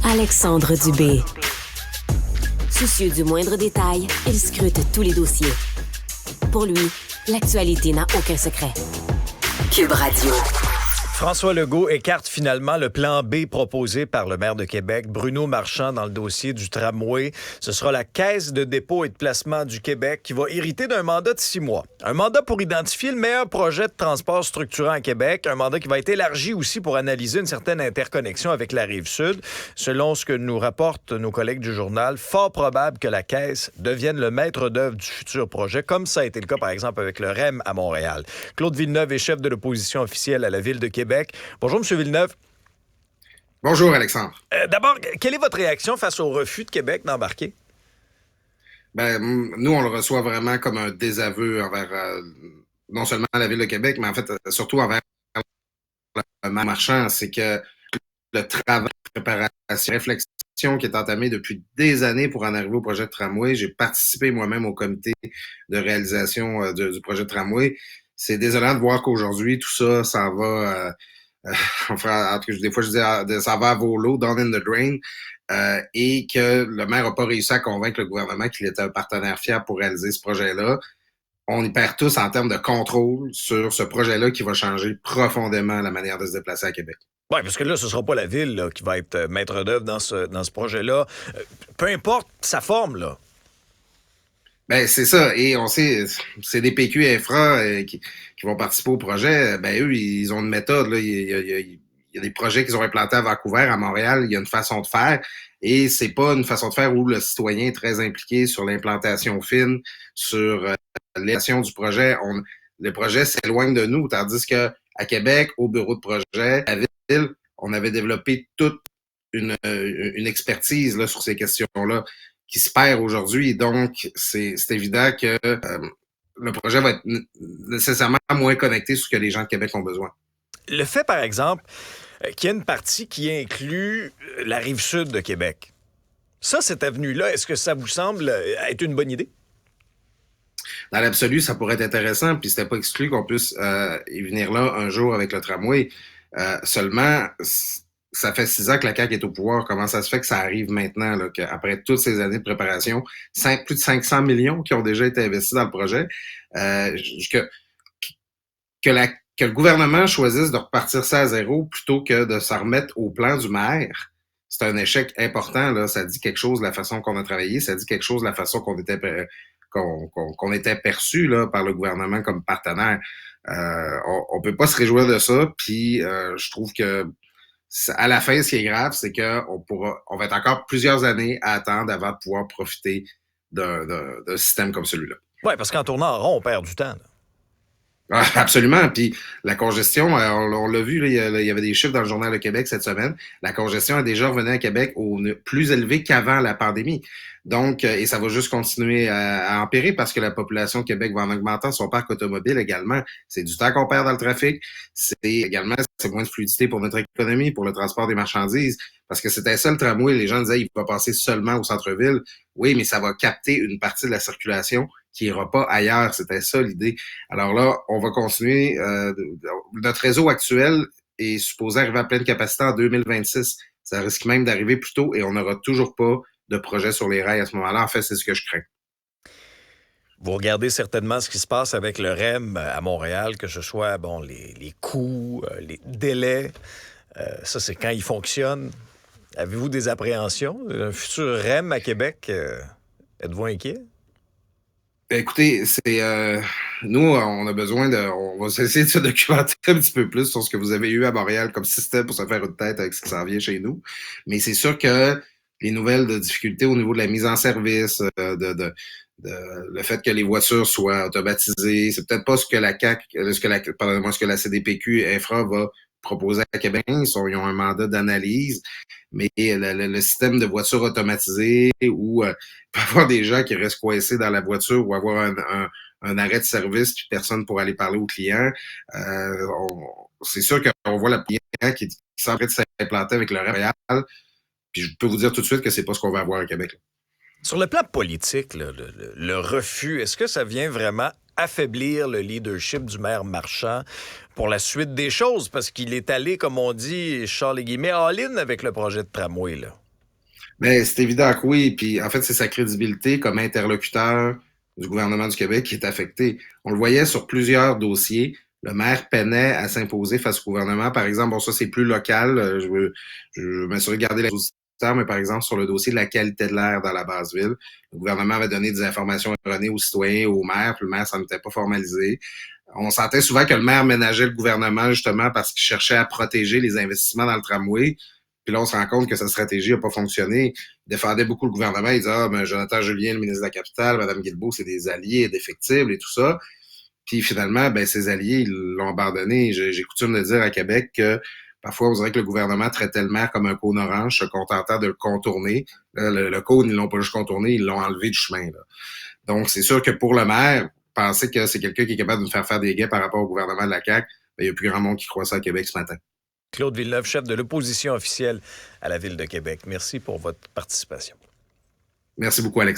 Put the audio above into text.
Alexandre Dubé. Soucieux du moindre détail, il scrute tous les dossiers. Pour lui, l'actualité n'a aucun secret. Cube Radio. François Legault écarte finalement le plan B proposé par le maire de Québec, Bruno Marchand, dans le dossier du tramway. Ce sera la Caisse de dépôt et de placement du Québec qui va hériter d'un mandat de 6 mois. Un mandat pour identifier le meilleur projet de transport structurant à Québec. Un mandat qui va être élargi aussi pour analyser une certaine interconnexion avec la Rive-Sud. Selon ce que nous rapportent nos collègues du journal, fort probable que la Caisse devienne le maître d'œuvre du futur projet, comme ça a été le cas, par exemple, avec le REM à Montréal. Claude Villeneuve est chef de l'opposition officielle à la Ville de Québec. Bonjour, M. Villeneuve. Bonjour, Alexandre. D'abord, quelle est votre réaction face au refus de Québec d'embarquer? Nous, on le reçoit vraiment comme un désaveu envers non seulement la Ville de Québec, mais en fait, surtout envers le maire Marchand. C'est que le travail de préparation, réflexion qui est entamé depuis des années pour en arriver au projet de tramway. J'ai participé moi-même au comité de réalisation du projet de tramway. C'est désolant de voir qu'aujourd'hui, tout ça s'en va... enfin, des fois, je dis ça va à volo, down in the drain, et que le maire n'a pas réussi à convaincre le gouvernement qu'il était un partenaire fiable pour réaliser ce projet-là. On y perd tous en termes de contrôle sur ce projet-là qui va changer profondément la manière de se déplacer à Québec. Oui, parce que là, ce ne sera pas la Ville là, qui va être maître d'œuvre dans ce projet-là. Peu importe sa forme, là. Ben c'est ça, et on sait, c'est des PQ Infra qui vont participer au projet. Ben eux, ils ont une méthode. Là. Il y a des projets qu'ils ont implantés à Vancouver, à Montréal. Il y a une façon de faire, et c'est pas une façon de faire où le citoyen est très impliqué sur l'implantation fine, sur l'élaboration du projet. Le projet s'éloigne de nous, tandis que à Québec, au bureau de projet, à la Ville, on avait développé toute une expertise là sur ces questions-là, qui se perd aujourd'hui. Donc, c'est évident que le projet va être nécessairement moins connecté sur ce que les gens de Québec ont besoin. Le fait, par exemple, qu'il y ait une partie qui inclut la Rive-Sud de Québec, ça, cette avenue-là, est-ce que ça vous semble être une bonne idée? Dans l'absolu, ça pourrait être intéressant, puis c'était pas exclu qu'on puisse y venir là un jour avec le tramway. Seulement, ça fait 6 ans que la CAQ est au pouvoir. Comment ça se fait que ça arrive maintenant, là, qu'après toutes ces années de préparation, plus de 500 millions qui ont déjà été investis dans le projet, que le gouvernement choisisse de repartir ça à zéro plutôt que de s'en remettre au plan du maire, c'est un échec important. Là. Ça dit quelque chose de la façon qu'on a travaillé, ça dit quelque chose de la façon qu'on était perçu là, par le gouvernement comme partenaire. On peut pas se réjouir de ça, puis je trouve que à la fin, ce qui est grave, c'est on va être encore plusieurs années à attendre avant de pouvoir profiter d'un système comme celui-là. Oui, parce qu'en tournant en rond, on perd du temps. Là. Ah, absolument. Puis la congestion, on l'a vu, là, il y avait des chiffres dans le Journal de Québec cette semaine. La congestion est déjà revenue à Québec au plus élevé qu'avant la pandémie. Donc, et ça va juste continuer à empirer parce que la population de Québec va en augmentant, son parc automobile également. C'est du temps qu'on perd dans le trafic. C'est moins de fluidité pour notre économie, pour le transport des marchandises. Parce que c'était ça le tramway. Les gens disaient, il va passer seulement au centre-ville. Oui, mais ça va capter une partie de la circulation qui ira pas ailleurs. C'était ça l'idée. Alors là, on va continuer. Notre réseau actuel est supposé arriver à pleine capacité en 2026. Ça risque même d'arriver plus tôt et on n'aura toujours pas de projet sur les rails à ce moment-là. En fait, c'est ce que je crains. Vous regardez certainement ce qui se passe avec le REM à Montréal, que ce soit les coûts, les délais. Ça, c'est quand il fonctionne. Avez-vous des appréhensions? Un futur REM à Québec, êtes-vous inquiet? Écoutez, nous, on a besoin on va essayer de se documenter un petit peu plus sur ce que vous avez eu à Montréal comme système pour se faire une tête avec ce qui s'en vient chez nous. Mais c'est sûr que les nouvelles de difficultés au niveau de la mise en service, le fait que les voitures soient automatisées, c'est peut-être pas ce que la CAQ, ce que la CDPQ Infra va proposer à Québec. Ils ont un mandat d'analyse, mais le système de voitures automatisées où il peut y avoir des gens qui restent coincés dans la voiture ou avoir un arrêt de service puis personne pour aller parler aux clients. C'est sûr qu'on voit la client qui semble de s'implanter avec le Royal. Puis je peux vous dire tout de suite que c'est pas ce qu'on va avoir à Québec. Là. Sur le plan politique, là, le refus, est-ce que ça vient vraiment affaiblir le leadership du maire Marchand pour la suite des choses? Parce qu'il est allé, comme on dit, Charles et guillemets, all-in avec le projet de tramway, là. Mais c'est évident que oui. Puis en fait, c'est sa crédibilité comme interlocuteur du gouvernement du Québec qui est affectée. On le voyait sur plusieurs dossiers. Le maire peinait à s'imposer face au gouvernement. Par exemple, bon, ça, c'est plus local. Je me suis regardé les auditeurs, mais par exemple, sur le dossier de la qualité de l'air dans la basse-ville, le gouvernement avait donné des informations erronées aux citoyens et aux maires, puis le maire, ça n'était pas formalisé. On sentait souvent que le maire ménageait le gouvernement justement parce qu'il cherchait à protéger les investissements dans le tramway. Puis là, on se rend compte que sa stratégie n'a pas fonctionné. Il défendait beaucoup le gouvernement. Il disait, ben, Jonathan Julien, le ministre de la Capitale, Mme Guilbeault, c'est des alliés indéfectibles et tout ça. Puis finalement, ben, ses alliés, ils l'ont abandonné. J'ai coutume de dire à Québec que parfois, on dirait que le gouvernement traitait le maire comme un cône orange, se contentant de le contourner. Là, le cône, ils l'ont pas juste contourné, ils l'ont enlevé du chemin. Là. Donc, c'est sûr que pour le maire, penser que c'est quelqu'un qui est capable de nous faire des gains par rapport au gouvernement de la CAQ, ben, il n'y a plus grand monde qui croit ça à Québec ce matin. Claude Villeneuve, chef de l'opposition officielle à la Ville de Québec. Merci pour votre participation. Merci beaucoup, Alex.